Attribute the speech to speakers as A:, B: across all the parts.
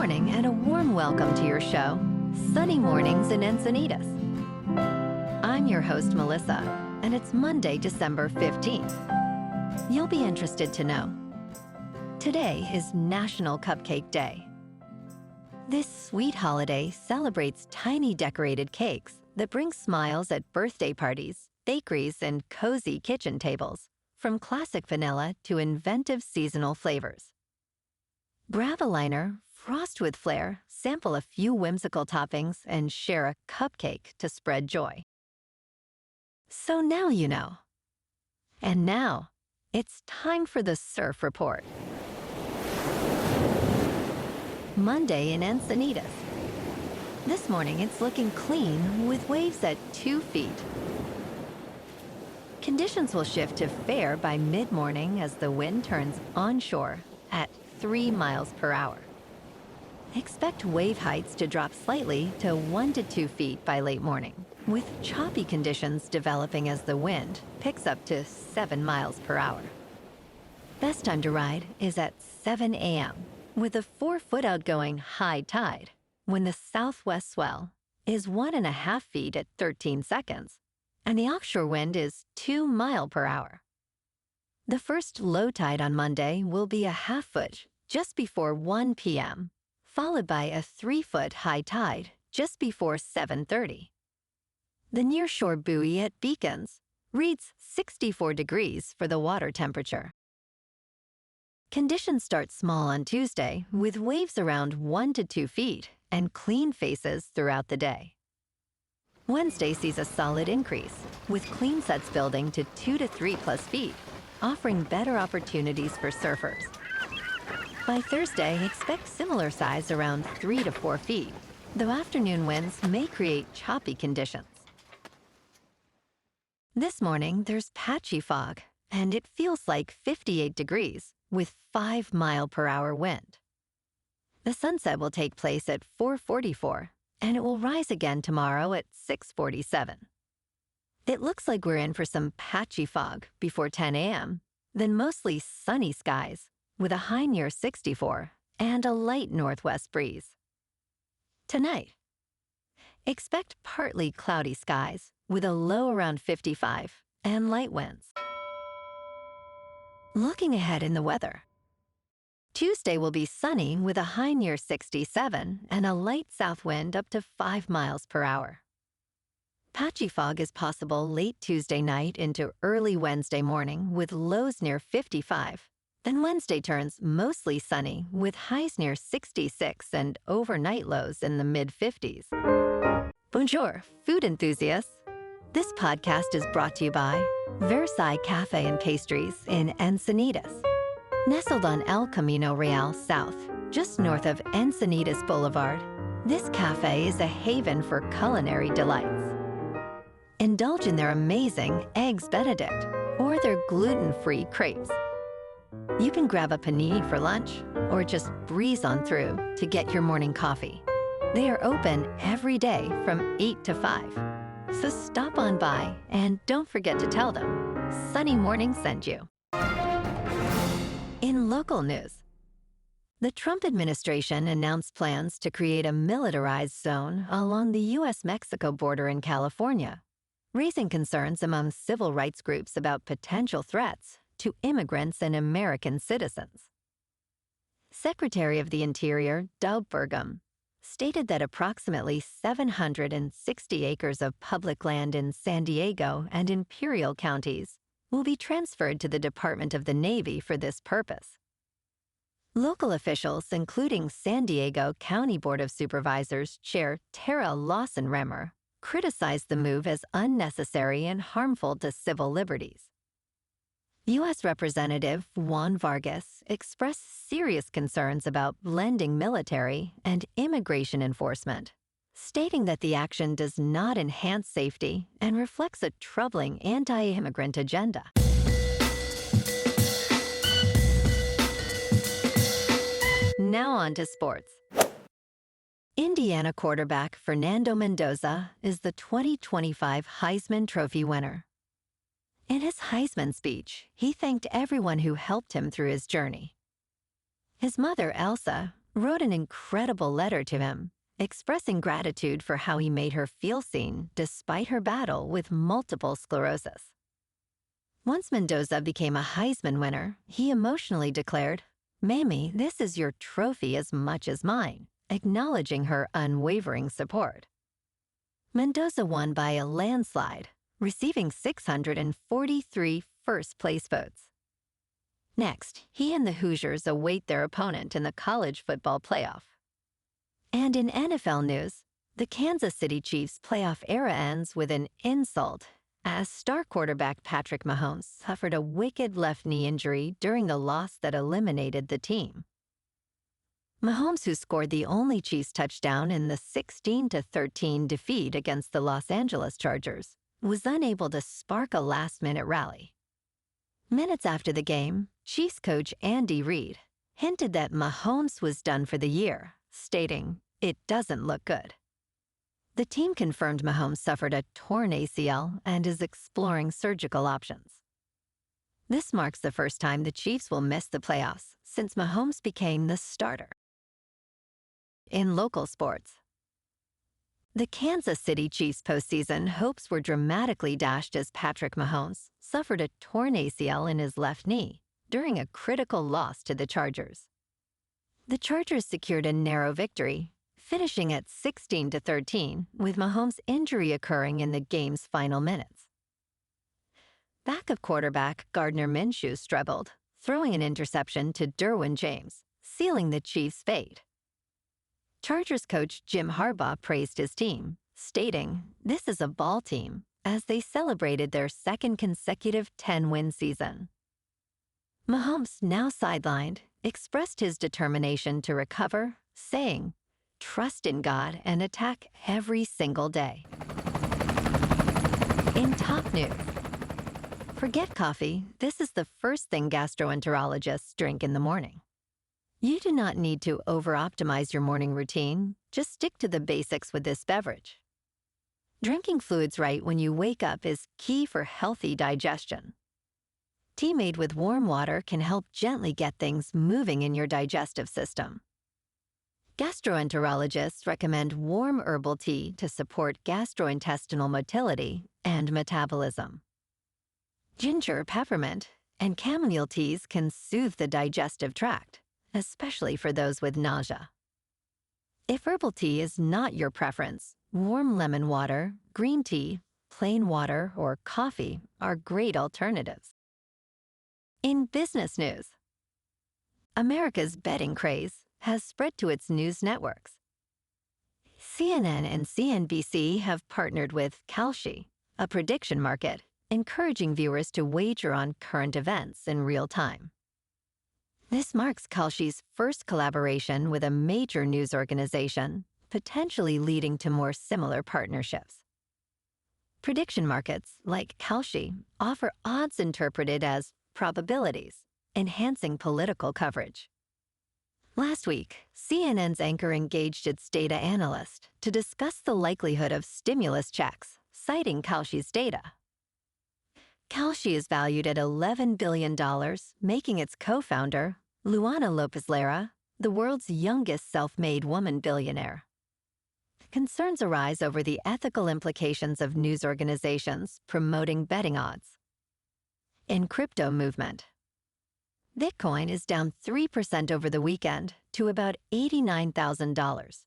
A: morning and a warm welcome to your show, Sunny Mornings in Encinitas. I'm your host, Melissa, and it's Monday, December 15th. You'll be interested to know. Today is National Cupcake Day. This sweet holiday celebrates tiny decorated cakes that bring smiles at birthday parties, bakeries, and cozy kitchen tables, from classic vanilla to inventive seasonal flavors. Grab a liner, frost with flair, sample a few whimsical toppings, and share a cupcake to spread joy. So now you know. And now, it's time for the Surf Report. Monday in Encinitas. This morning it's looking clean with waves at 2 feet. Conditions will shift to fair by mid-morning as the wind turns onshore at 3 miles per hour. Expect wave heights to drop slightly to 1 to 2 feet by late morning, with choppy conditions developing as the wind picks up to 7 miles per hour. Best time to ride is at 7 a.m. with a 4-foot outgoing high tide, when the southwest swell is 1.5 feet at 13 seconds, and the offshore wind is 2 miles per hour. The first low tide on Monday will be a 1/2 foot just before 1 p.m., followed by a 3-foot high tide just before 7:30. The nearshore buoy at Beacons reads 64 degrees for the water temperature. Conditions start small on Tuesday with waves around 1 to 2 feet and clean faces throughout the day. Wednesday sees a solid increase, with clean sets building to 2 to 3 plus feet, offering better opportunities for surfers. By Thursday, expect similar size around 3 to 4 feet, though afternoon winds may create choppy conditions. This morning, there's patchy fog, and it feels like 58 degrees with 5 mile per hour wind. The sunset will take place at 4:44, and it will rise again tomorrow at 6:47. It looks like we're in for some patchy fog before 10 a.m., then mostly sunny skies with a high near 64 and a light northwest breeze. Tonight, expect partly cloudy skies with a low around 55 and light winds. Looking ahead in the weather. Tuesday will be sunny with a high near 67 and a light south wind up to 5 miles per hour. Patchy fog is possible late Tuesday night into early Wednesday morning with lows near 55. Then Wednesday turns mostly sunny with highs near 66 and overnight lows in the mid-50s. Bonjour, food enthusiasts. This podcast is brought to you by Versailles Cafe and Pastries in Encinitas. Nestled on El Camino Real South, just north of Encinitas Boulevard, this cafe is a haven for culinary delights. Indulge in their amazing Eggs Benedict or their gluten-free crepes. You can grab a panini for lunch or just breeze on through to get your morning coffee. They are open every day from 8 to 5. So stop on by and don't forget to tell them Sunny Morning sent you. In local news, the Trump administration announced plans to create a militarized zone along the U.S.-Mexico border in California, raising concerns among civil rights groups about potential threats to immigrants and American citizens. Secretary of the Interior, Doug Burgum, stated that approximately 760 acres of public land in San Diego and Imperial counties will be transferred to the Department of the Navy for this purpose. Local officials, including San Diego County Board of Supervisors Chair Tara Lawson-Remmer, criticized the move as unnecessary and harmful to civil liberties. U.S. Representative Juan Vargas expressed serious concerns about blending military and immigration enforcement, stating that the action does not enhance safety and reflects a troubling anti-immigrant agenda. Now on to sports. Indiana quarterback Fernando Mendoza is the 2025 Heisman Trophy winner. In his Heisman speech, he thanked everyone who helped him through his journey. His mother, Elsa, wrote an incredible letter to him, expressing gratitude for how he made her feel seen despite her battle with multiple sclerosis. Once Mendoza became a Heisman winner, he emotionally declared, "Mamie, this is your trophy as much as mine," acknowledging her unwavering support. Mendoza won by a landslide, receiving 643 first-place votes. Next, he and the Hoosiers await their opponent in the college football playoff. And in NFL news, the Kansas City Chiefs' playoff era ends with an insult, as star quarterback Patrick Mahomes suffered a wicked left knee injury during the loss that eliminated the team. Mahomes, who scored the only Chiefs touchdown in the 16-13 defeat against the Los Angeles Chargers, was unable to spark a last-minute rally. Minutes after the game, Chiefs coach Andy Reid hinted that Mahomes was done for the year, stating, "It doesn't look good." The team confirmed Mahomes suffered a torn ACL and is exploring surgical options. This marks the first time the Chiefs will miss the playoffs since Mahomes became the starter. In local sports, the Kansas City Chiefs postseason hopes were dramatically dashed as Patrick Mahomes suffered a torn ACL in his left knee during a critical loss to the Chargers. The Chargers secured a narrow victory, finishing at 16-13, with Mahomes' injury occurring in the game's final minutes. Backup quarterback Gardner Minshew struggled, throwing an interception to Derwin James, sealing the Chiefs' fate. Chargers coach Jim Harbaugh praised his team, stating, "This is a ball team," as they celebrated their second consecutive 10-win season. Mahomes, now sidelined, expressed his determination to recover, saying, "Trust in God and attack every single day." In top news, forget coffee. This is the first thing gastroenterologists drink in the morning. You do not need to over-optimize your morning routine. Just stick to the basics with this beverage. Drinking fluids right when you wake up is key for healthy digestion. Tea made with warm water can help gently get things moving in your digestive system. Gastroenterologists recommend warm herbal tea to support gastrointestinal motility and metabolism. Ginger, peppermint, and chamomile teas can soothe the digestive tract, especially for those with nausea. If herbal tea is not your preference, warm lemon water, green tea, plain water, or coffee are great alternatives. In business news, America's betting craze has spread to its news networks. CNN and CNBC have partnered with Kalshi, a prediction market, encouraging viewers to wager on current events in real time. This marks Kalshi's first collaboration with a major news organization, potentially leading to more similar partnerships. Prediction markets, like Kalshi, offer odds interpreted as probabilities, enhancing political coverage. Last week, CNN's anchor engaged its data analyst to discuss the likelihood of stimulus checks, citing Kalshi's data. Kalshi is valued at $11 billion, making its co-founder, Luana Lopez Lara, the world's youngest self-made woman billionaire. Concerns arise over the ethical implications of news organizations promoting betting odds. In crypto movement, Bitcoin is down 3% over the weekend to about $89,000.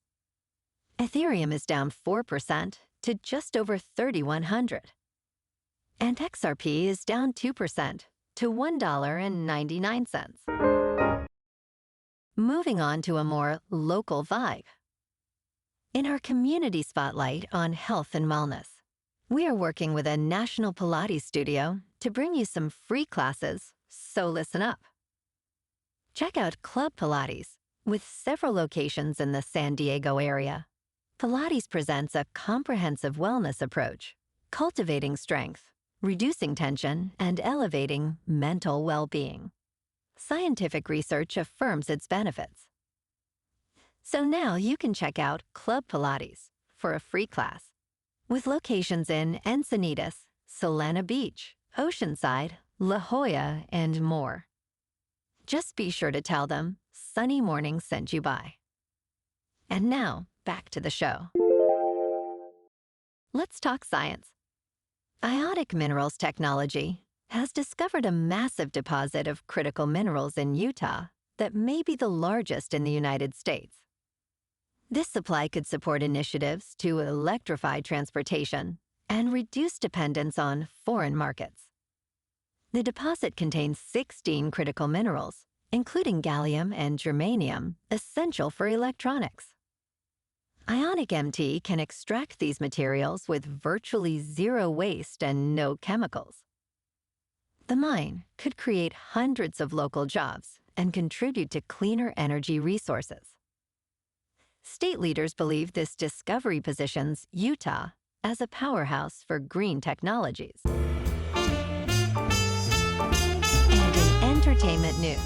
A: Ethereum is down 4% to just over $3,100. And XRP is down 2% to $1.99. Moving on to a more local vibe. In our community spotlight on health and wellness, we are working with a national Pilates studio to bring you some free classes, so listen up. Check out Club Pilates, with several locations in the San Diego area. Pilates presents a comprehensive wellness approach, cultivating strength, reducing tension, and elevating mental well-being. Scientific research affirms its benefits. So now you can check out Club Pilates for a free class, with locations in Encinitas, Solana Beach, Oceanside, La Jolla, and more. Just be sure to tell them Sunny Morning sent you by. And now, back to the show. Let's talk science. Ionic Minerals Technology has discovered a massive deposit of critical minerals in Utah that may be the largest in the United States. This supply could support initiatives to electrify transportation and reduce dependence on foreign markets. The deposit contains 16 critical minerals, including gallium and germanium, essential for electronics. Ionic MT can extract these materials with virtually zero waste and no chemicals. The mine could create hundreds of local jobs and contribute to cleaner energy resources. State leaders believe this discovery positions Utah as a powerhouse for green technologies. And in entertainment news,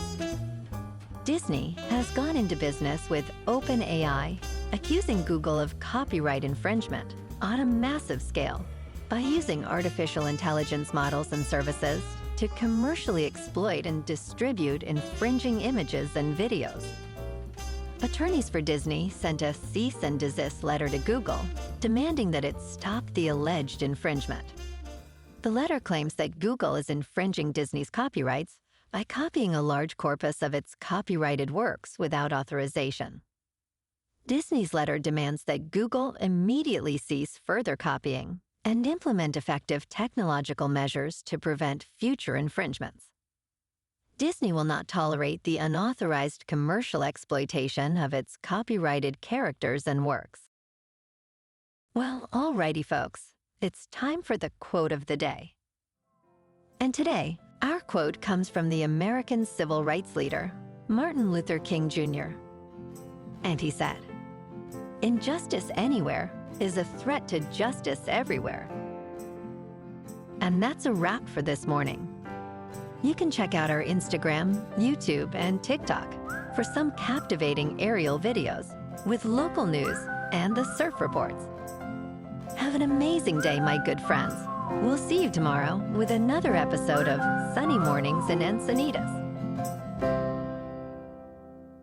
A: Disney has gone into business with OpenAI, accusing Google of copyright infringement on a massive scale by using artificial intelligence models and services to commercially exploit and distribute infringing images and videos. Attorneys for Disney sent a cease and desist letter to Google, demanding that it stop the alleged infringement. The letter claims that Google is infringing Disney's copyrights by copying a large corpus of its copyrighted works without authorization. Disney's letter demands that Google immediately cease further copying and implement effective technological measures to prevent future infringements. Disney will not tolerate the unauthorized commercial exploitation of its copyrighted characters and works. Well, alrighty folks, it's time for the quote of the day. And today, our quote comes from the American civil rights leader, Martin Luther King Jr. And he said, "Injustice anywhere is a threat to justice everywhere." And that's a wrap for this morning. You can check out our Instagram, YouTube, and TikTok for some captivating aerial videos with local news and the surf reports. Have an amazing day, my good friends. We'll see you tomorrow with another episode of Sunny Mornings in Encinitas.